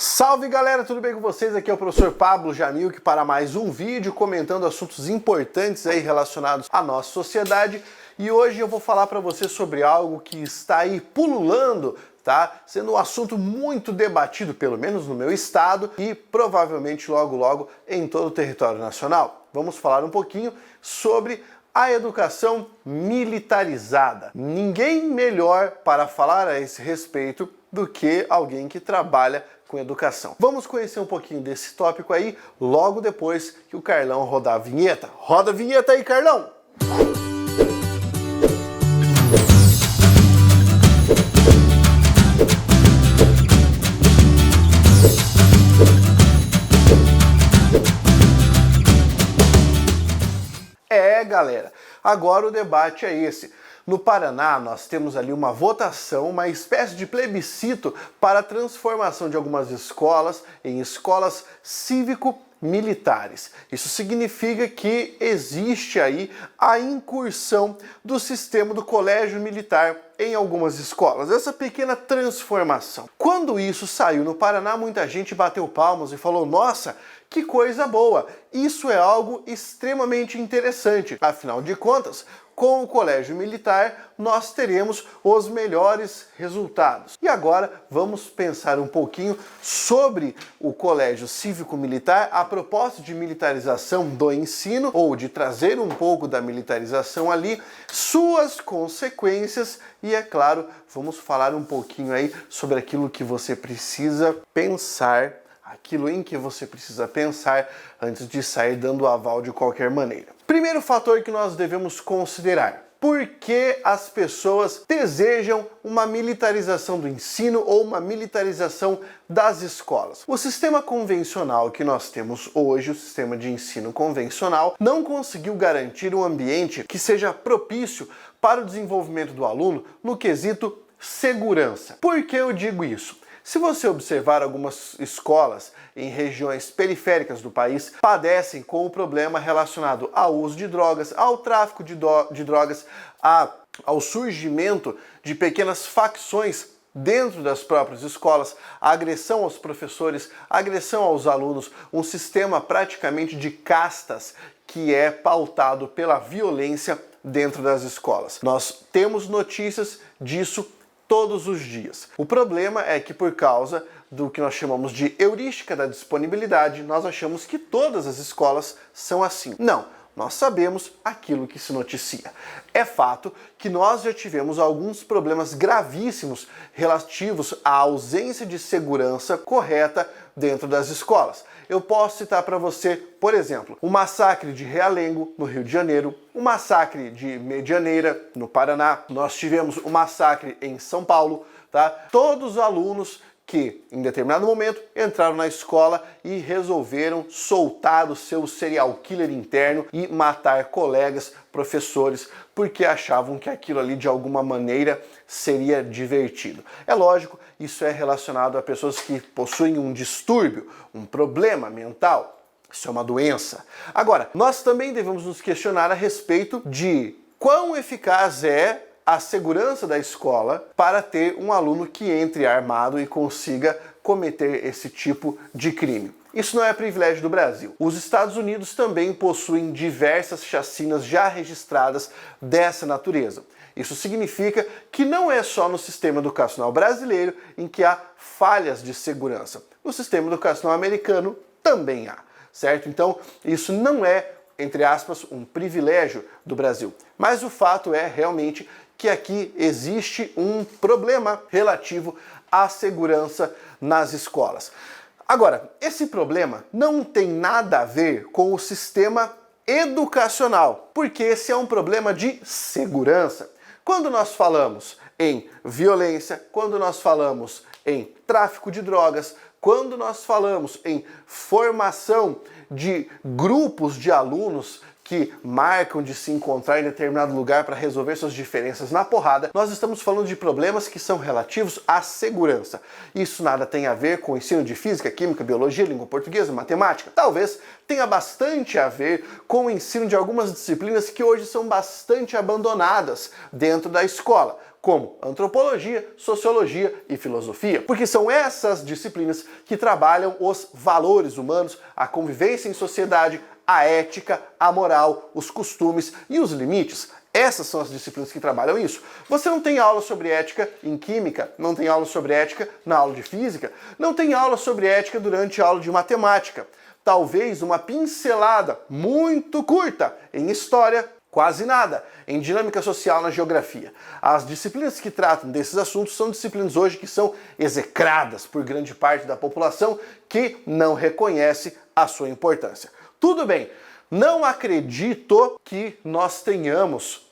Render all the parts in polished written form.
Salve galera, tudo bem com vocês? Aqui é o professor Pablo Jamilk para mais um vídeo comentando assuntos importantes aí relacionados à nossa sociedade. E hoje eu vou falar para você sobre algo que está aí pululando, tá? Sendo um assunto muito debatido, pelo menos no meu estado e provavelmente logo em todo o território nacional. Vamos falar um pouquinho sobre a educação militarizada. Ninguém melhor para falar a esse respeito do que alguém que trabalha com educação. Vamos conhecer um pouquinho desse tópico aí logo depois que o Carlão rodar a vinheta. Roda a vinheta aí, Carlão! Galera, agora o debate é esse. No Paraná, nós temos ali uma votação, uma espécie de plebiscito para a transformação de algumas escolas em escolas cívico-militares. Isso significa que existe aí a incursão do sistema do colégio militar em algumas escolas, essa pequena transformação. Quando isso saiu no Paraná, muita gente bateu palmas e falou: nossa, que coisa boa! Isso é algo extremamente interessante. Afinal de contas, com o colégio militar, nós teremos os melhores resultados. E agora vamos pensar um pouquinho sobre o colégio cívico-militar, a proposta de militarização do ensino, ou de trazer um pouco da militarização ali, suas consequências e, é claro, vamos falar um pouquinho aí sobre aquilo que você precisa pensar, aquilo em que você precisa pensar antes de sair dando aval de qualquer maneira. Primeiro fator que nós devemos considerar: por que as pessoas desejam uma militarização do ensino ou uma militarização das escolas? O sistema convencional que nós temos hoje, o sistema de ensino convencional, não conseguiu garantir um ambiente que seja propício para o desenvolvimento do aluno no quesito segurança. Por que eu digo isso? Se você observar, algumas escolas em regiões periféricas do país padecem com o problema relacionado ao uso de drogas, ao tráfico de drogas, ao surgimento de pequenas facções dentro das próprias escolas, a agressão aos professores, a agressão aos alunos, um sistema praticamente de castas que é pautado pela violência dentro das escolas. Nós temos notícias disso todos os dias. O problema é que, por causa do que nós chamamos de heurística da disponibilidade, nós achamos que todas as escolas são assim. Não, nós sabemos aquilo que se noticia. É fato que nós já tivemos alguns problemas gravíssimos relativos à ausência de segurança correta dentro das escolas. Eu posso citar para você, por exemplo, o massacre de Realengo, no Rio de Janeiro, o massacre de Medianeira, no Paraná, nós tivemos o massacre em São Paulo, tá? Todos os alunos que, em determinado momento, entraram na escola e resolveram soltar o seu serial killer interno e matar colegas, professores, porque achavam que aquilo ali, de alguma maneira, seria divertido. É lógico, isso é relacionado a pessoas que possuem um distúrbio, um problema mental. Isso é uma doença. Agora, nós também devemos nos questionar a respeito de quão eficaz é a segurança da escola para ter um aluno que entre armado e consiga cometer esse tipo de crime. Isso não é privilégio do Brasil. Os Estados Unidos também possuem diversas chacinas já registradas dessa natureza. Isso significa que não é só no sistema educacional brasileiro em que há falhas de segurança. No sistema educacional americano também há, certo? Então, isso não é, entre aspas, um privilégio do Brasil. Mas o fato é realmente que aqui existe um problema relativo à segurança nas escolas. Agora, esse problema não tem nada a ver com o sistema educacional, porque esse é um problema de segurança. Quando nós falamos em violência, quando nós falamos em tráfico de drogas, quando nós falamos em formação de grupos de alunos que marcam de se encontrar em determinado lugar para resolver suas diferenças na porrada, nós estamos falando de problemas que são relativos à segurança. Isso nada tem a ver com o ensino de física, química, biologia, língua portuguesa, matemática. Talvez tenha bastante a ver com o ensino de algumas disciplinas que hoje são bastante abandonadas dentro da escola, como antropologia, sociologia e filosofia, porque são essas disciplinas que trabalham os valores humanos, a convivência em sociedade, a ética, a moral, os costumes e os limites. Essas são as disciplinas que trabalham isso. Você não tem aula sobre ética em química, não tem aula sobre ética na aula de física, não tem aula sobre ética durante a aula de matemática. Talvez uma pincelada muito curta em história, quase nada em dinâmica social na geografia. As disciplinas que tratam desses assuntos são disciplinas hoje que são execradas por grande parte da população que não reconhece a sua importância. Tudo bem, não acredito que nós tenhamos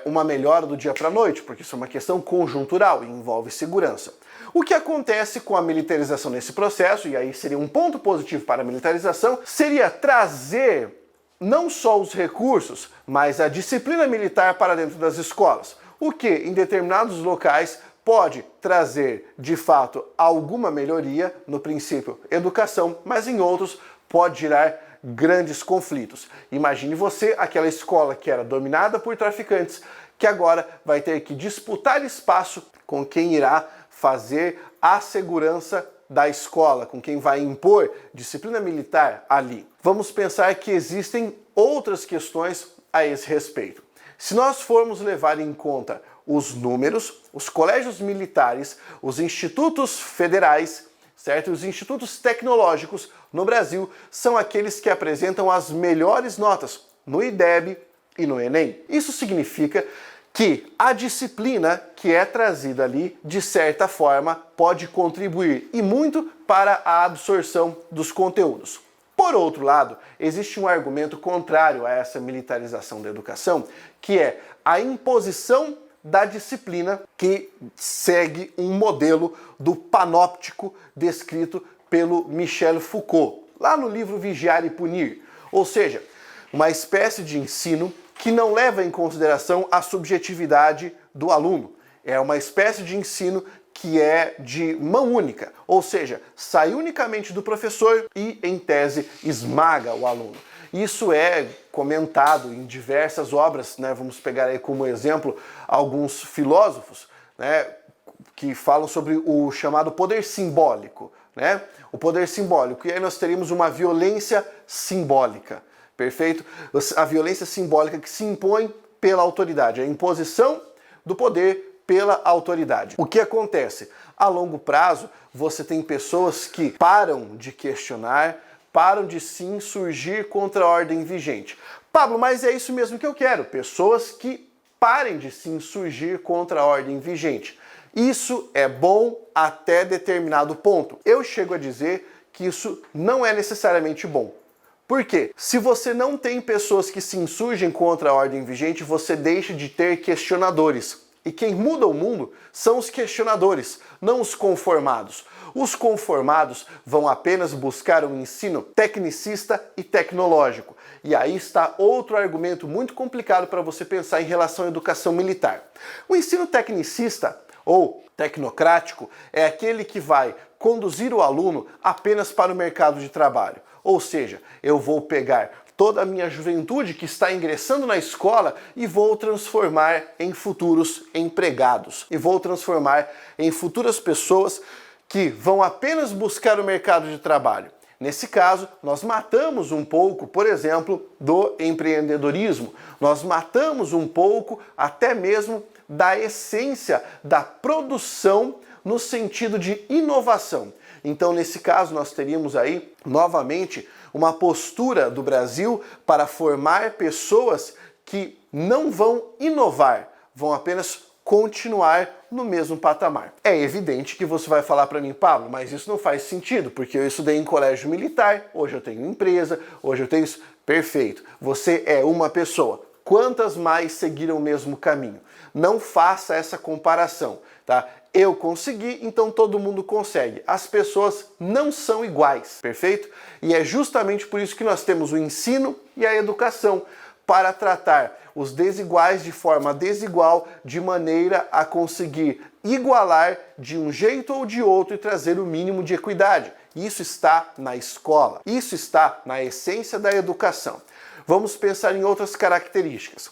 uma melhora do dia para a noite, porque isso é uma questão conjuntural e envolve segurança. O que acontece com a militarização nesse processo, e aí seria um ponto positivo para a militarização, seria trazer não só os recursos, mas a disciplina militar para dentro das escolas, o que em determinados locais pode trazer de fato alguma melhoria no princípio educação, mas em outros pode gerar grandes conflitos. Imagine você aquela escola que era dominada por traficantes, que agora vai ter que disputar espaço com quem irá fazer a segurança da escola, com quem vai impor disciplina militar ali. Vamos pensar que existem outras questões a esse respeito. Se nós formos levar em conta os números, os colégios militares, os institutos federais, certo? Os institutos tecnológicos no Brasil são aqueles que apresentam as melhores notas no IDEB e no Enem. Isso significa que a disciplina que é trazida ali, de certa forma, pode contribuir e muito para a absorção dos conteúdos. Por outro lado, existe um argumento contrário a essa militarização da educação, que é a imposição da disciplina que segue um modelo do panóptico descrito pelo Michel Foucault, lá no livro Vigiar e Punir. Ou seja, uma espécie de ensino que não leva em consideração a subjetividade do aluno. É uma espécie de ensino que é de mão única, ou seja, sai unicamente do professor e, em tese, esmaga o aluno. Isso é comentado em diversas obras, né? Vamos pegar aí como exemplo alguns filósofos, né, que falam sobre o chamado poder simbólico, né? O poder simbólico, e aí nós teríamos uma violência simbólica, perfeito? A violência simbólica que se impõe pela autoridade, a imposição do poder pela autoridade. O que acontece? A longo prazo, você tem pessoas que param de questionar, param de se insurgir contra a ordem vigente. Pablo, mas é isso mesmo que eu quero, pessoas que parem de se insurgir contra a ordem vigente. Isso é bom até determinado ponto. Eu chego a dizer que isso não é necessariamente bom. Por quê? Se você não tem pessoas que se insurgem contra a ordem vigente, você deixa de ter questionadores. E quem muda o mundo são os questionadores, não os conformados. Os conformados vão apenas buscar um ensino tecnicista e tecnológico. E aí está outro argumento muito complicado para você pensar em relação à educação militar. O ensino tecnicista ou tecnocrático é aquele que vai conduzir o aluno apenas para o mercado de trabalho. Ou seja, eu vou pegar toda a minha juventude que está ingressando na escola e vou transformar em futuros empregados. E vou transformar em futuras pessoas que vão apenas buscar o mercado de trabalho. Nesse caso, nós matamos um pouco, por exemplo, do empreendedorismo. Nós matamos um pouco até mesmo da essência da produção no sentido de inovação. Então, nesse caso, nós teríamos aí, novamente, uma postura do Brasil para formar pessoas que não vão inovar, vão apenas continuar no mesmo patamar. É evidente que você vai falar para mim, Pablo, mas isso não faz sentido, porque eu estudei em colégio militar, hoje eu tenho empresa, hoje eu tenho isso. Perfeito, você é uma pessoa. Quantas mais seguiram o mesmo caminho? Não faça essa comparação, tá? Eu consegui, então todo mundo consegue. As pessoas não são iguais, perfeito? E é justamente por isso que nós temos o ensino e a educação, para tratar os desiguais de forma desigual, de maneira a conseguir igualar de um jeito ou de outro e trazer o mínimo de equidade. Isso está na escola, isso está na essência da educação. Vamos pensar em outras características.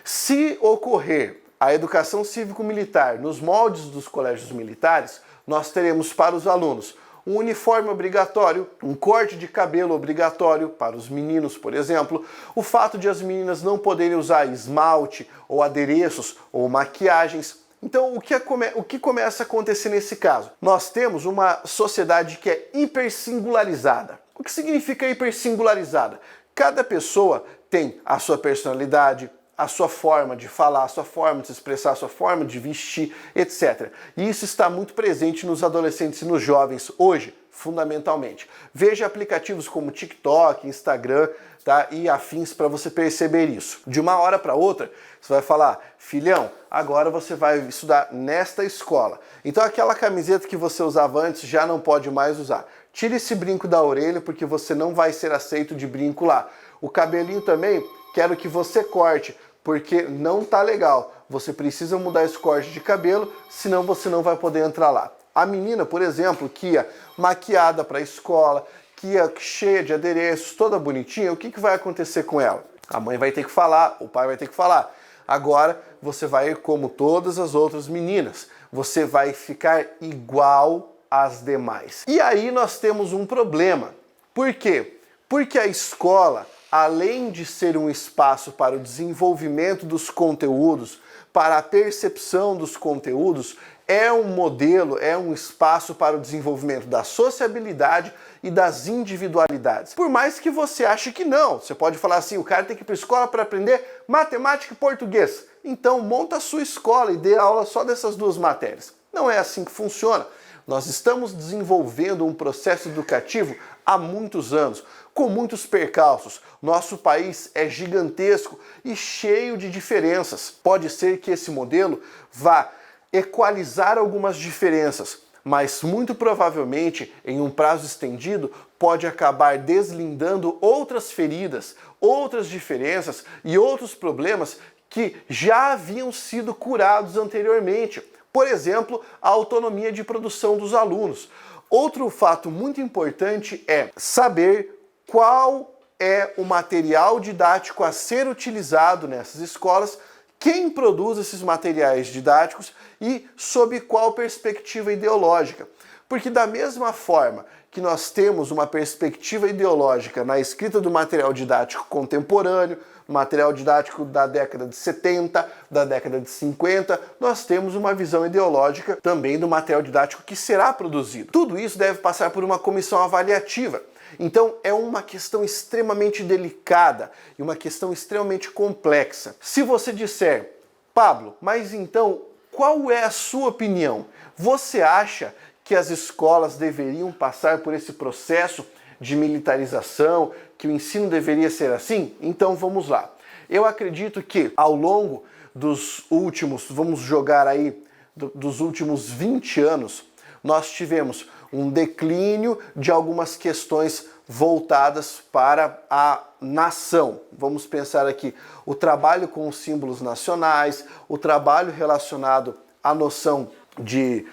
Se ocorrer a educação cívico-militar nos moldes dos colégios militares, nós teremos para os alunos um uniforme obrigatório, um corte de cabelo obrigatório para os meninos, por exemplo, o fato de as meninas não poderem usar esmalte ou adereços ou maquiagens. Então, o que começa a acontecer nesse caso? Nós temos uma sociedade que é hipersingularizada. O que significa hipersingularizada? Cada pessoa tem a sua personalidade, a sua forma de falar, a sua forma de se expressar, a sua forma de vestir, etc. E isso está muito presente nos adolescentes e nos jovens hoje, fundamentalmente. Veja aplicativos como TikTok, Instagram, tá, e afins para você perceber isso. De uma hora para outra, você vai falar, filhão, agora você vai estudar nesta escola. Então aquela camiseta que você usava antes já não pode mais usar. Tire esse brinco da orelha porque você não vai ser aceito de brinco lá. O cabelinho também, quero que você corte, porque não tá legal. Você precisa mudar esse corte de cabelo, senão você não vai poder entrar lá. A menina, por exemplo, que ia maquiada para a escola, que ia cheia de adereços, toda bonitinha, o que vai acontecer com ela? A mãe vai ter que falar, o pai vai ter que falar. Agora você vai ir como todas as outras meninas. Você vai ficar igual às demais. E aí nós temos um problema. Por quê? Porque a escola, além de ser um espaço para o desenvolvimento dos conteúdos, para a percepção dos conteúdos, é um modelo, é um espaço para o desenvolvimento da sociabilidade e das individualidades. Por mais que você ache que não, você pode falar assim, o cara tem que ir para a escola para aprender matemática e português. Então monta a sua escola e dê aula só dessas duas matérias. Não é assim que funciona. Nós estamos desenvolvendo um processo educativo há muitos anos, com muitos percalços. Nosso país é gigantesco e cheio de diferenças. Pode ser que esse modelo vá equalizar algumas diferenças, mas muito provavelmente, em um prazo estendido, pode acabar deslindando outras feridas, outras diferenças e outros problemas que já haviam sido curados anteriormente. Por exemplo, a autonomia de produção dos alunos. Outro fato muito importante é saber qual é o material didático a ser utilizado nessas escolas, quem produz esses materiais didáticos e sob qual perspectiva ideológica. Porque da mesma forma que nós temos uma perspectiva ideológica na escrita do material didático contemporâneo, material didático da década de 70, da década de 50, nós temos uma visão ideológica também do material didático que será produzido. Tudo isso deve passar por uma comissão avaliativa. Então é uma questão extremamente delicada e uma questão extremamente complexa. Se você disser, Pablo, mas então qual é a sua opinião? Você acha que as escolas deveriam passar por esse processo de militarização, que o ensino deveria ser assim? Então vamos lá. Eu acredito que ao longo dos últimos, vamos jogar aí, dos últimos 20 anos, nós tivemos um declínio de algumas questões voltadas para a nação. Vamos pensar aqui o trabalho com os símbolos nacionais, o trabalho relacionado à noção de,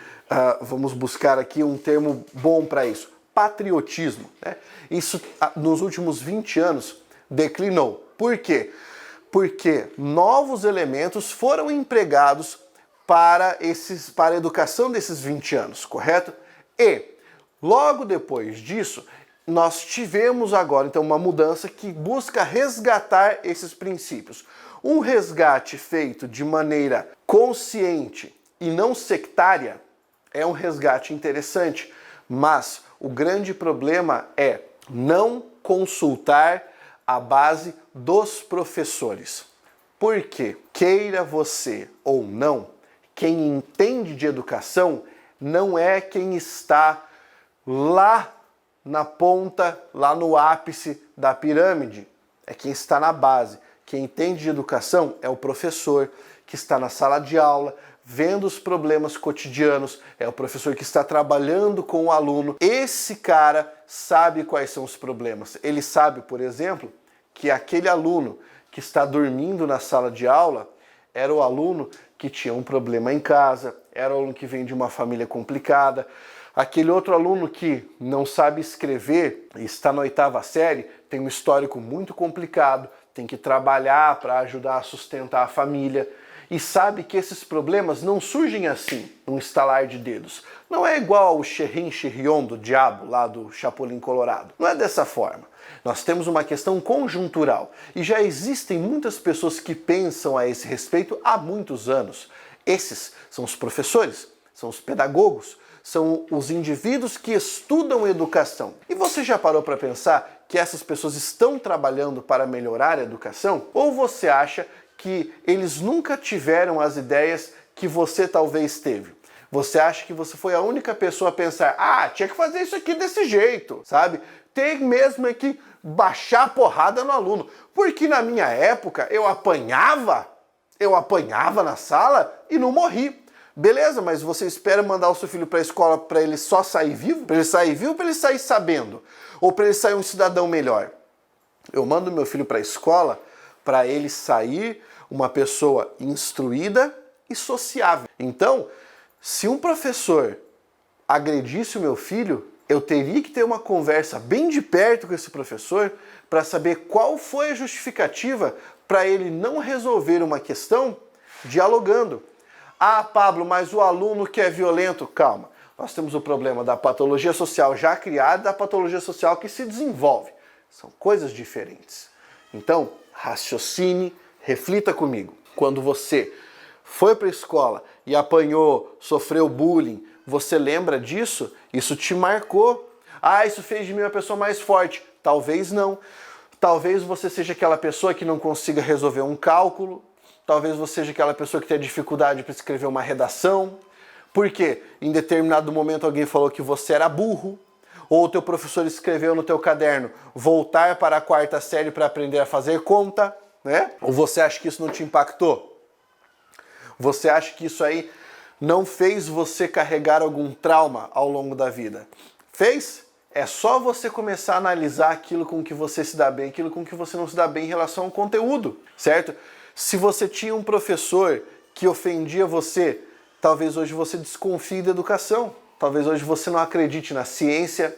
vamos buscar aqui um termo bom para isso, patriotismo, né? Isso nos últimos 20 anos declinou. Por quê? Porque novos elementos foram empregados para a educação desses 20 anos, correto? E logo depois disso, nós tivemos agora então uma mudança que busca resgatar esses princípios. Um resgate feito de maneira consciente e não sectária é um resgate interessante, mas o grande problema é não consultar a base dos professores. Por quê? Queira você ou não, quem entende de educação não é quem está lá na ponta, lá no ápice da pirâmide. É quem está na base. Quem entende de educação é o professor que está na sala de aula, vendo os problemas cotidianos, é o professor que está trabalhando com o aluno. Esse cara sabe quais são os problemas. Ele sabe, por exemplo, que aquele aluno que está dormindo na sala de aula era o aluno que tinha um problema em casa, era o aluno que vem de uma família complicada. Aquele outro aluno que não sabe escrever e está na 8ª série, tem um histórico muito complicado, tem que trabalhar para ajudar a sustentar a família. e sabe que esses problemas não surgem assim, num estalar de dedos. Não é igual ao Xerrim Xerrion do diabo, lá do Chapolin Colorado. Não é dessa forma. Nós temos uma questão conjuntural e já existem muitas pessoas que pensam a esse respeito há muitos anos. Esses são os professores, são os pedagogos, são os indivíduos que estudam educação. E você já parou para pensar que essas pessoas estão trabalhando para melhorar a educação? Ou você acha que eles nunca tiveram as ideias que você talvez teve? Você acha que você foi a única pessoa a pensar, tinha que fazer isso aqui desse jeito, sabe? Tem mesmo que baixar a porrada no aluno. Porque na minha época eu apanhava na sala e não morri. Beleza, mas você espera mandar o seu filho para a escola para ele só sair vivo? Para ele sair vivo ou para ele sair sabendo? Ou para ele sair um cidadão melhor? Eu mando meu filho para a escola para ele sair uma pessoa instruída e sociável. Então, se um professor agredisse o meu filho, eu teria que ter uma conversa bem de perto com esse professor para saber qual foi a justificativa para ele não resolver uma questão dialogando. Pablo, mas o aluno que é violento, calma. Nós temos o problema da patologia social já criada e da patologia social que se desenvolve. São coisas diferentes. Então, raciocine, reflita comigo. Quando você foi para a escola e apanhou, sofreu bullying, você lembra disso? Isso te marcou. Isso fez de mim uma pessoa mais forte. Talvez não. Talvez você seja aquela pessoa que não consiga resolver um cálculo. Talvez você seja aquela pessoa que tenha dificuldade para escrever uma redação. Porque em determinado momento alguém falou que você era burro. Ou o teu professor escreveu no teu caderno voltar para a 4ª série para aprender a fazer conta, né? Ou você acha que isso não te impactou? Você acha que isso aí não fez você carregar algum trauma ao longo da vida? Fez? É só você começar a analisar aquilo com que você se dá bem, aquilo com que você não se dá bem em relação ao conteúdo, certo? Se você tinha um professor que ofendia você, talvez hoje você desconfie da educação, talvez hoje você não acredite na ciência.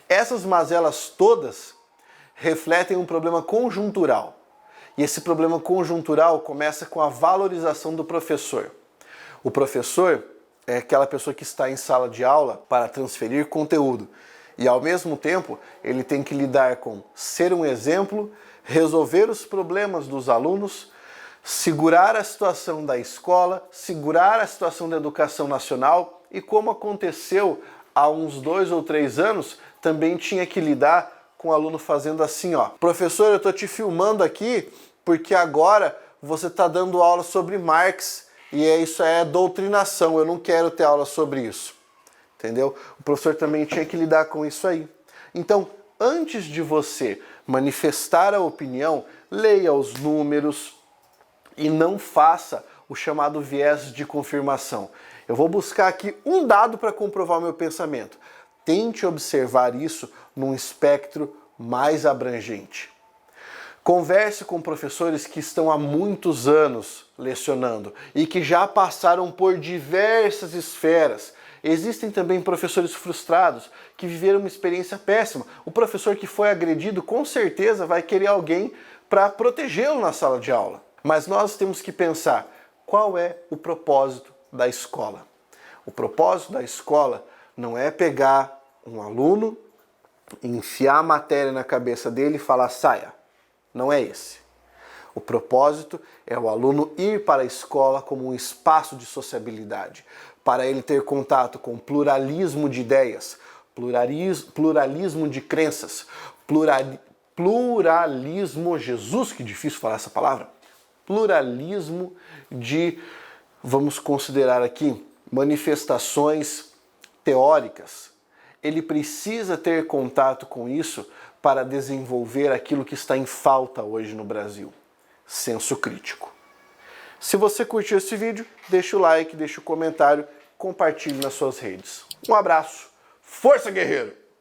Essas mazelas todas refletem um problema conjuntural. E esse problema conjuntural começa com a valorização do professor. O professor é aquela pessoa que está em sala de aula para transferir conteúdo. E ao mesmo tempo, ele tem que lidar com ser um exemplo, resolver os problemas dos alunos, segurar a situação da escola, segurar a situação da educação nacional e, como aconteceu há uns 2 ou 3 anos, também tinha que lidar com o aluno fazendo assim, professor, eu estou te filmando aqui porque agora você está dando aula sobre Marx e isso é doutrinação, eu não quero ter aula sobre isso. Entendeu? O professor também tinha que lidar com isso aí. Então, antes de você manifestar a opinião, leia os números e não faça o chamado viés de confirmação. Eu vou buscar aqui um dado para comprovar o meu pensamento. Tente observar isso num espectro mais abrangente. Converse com professores que estão há muitos anos lecionando e que já passaram por diversas esferas. Existem também professores frustrados que viveram uma experiência péssima. O professor que foi agredido com certeza vai querer alguém para protegê-lo na sala de aula. Mas nós temos que pensar qual é o propósito da escola. O propósito da escola não é pegar um aluno, enfiar a matéria na cabeça dele e falar saia. Não é esse. O propósito é o aluno ir para a escola como um espaço de sociabilidade, para ele ter contato com pluralismo de ideias, pluralismo de crenças, pluralismo, Jesus, que difícil falar essa palavra, pluralismo de, vamos considerar aqui, manifestações teóricas. Ele precisa ter contato com isso para desenvolver aquilo que está em falta hoje no Brasil, senso crítico. Se você curtiu esse vídeo, deixa o like, deixa o comentário, compartilhe nas suas redes. Um abraço, força guerreiro!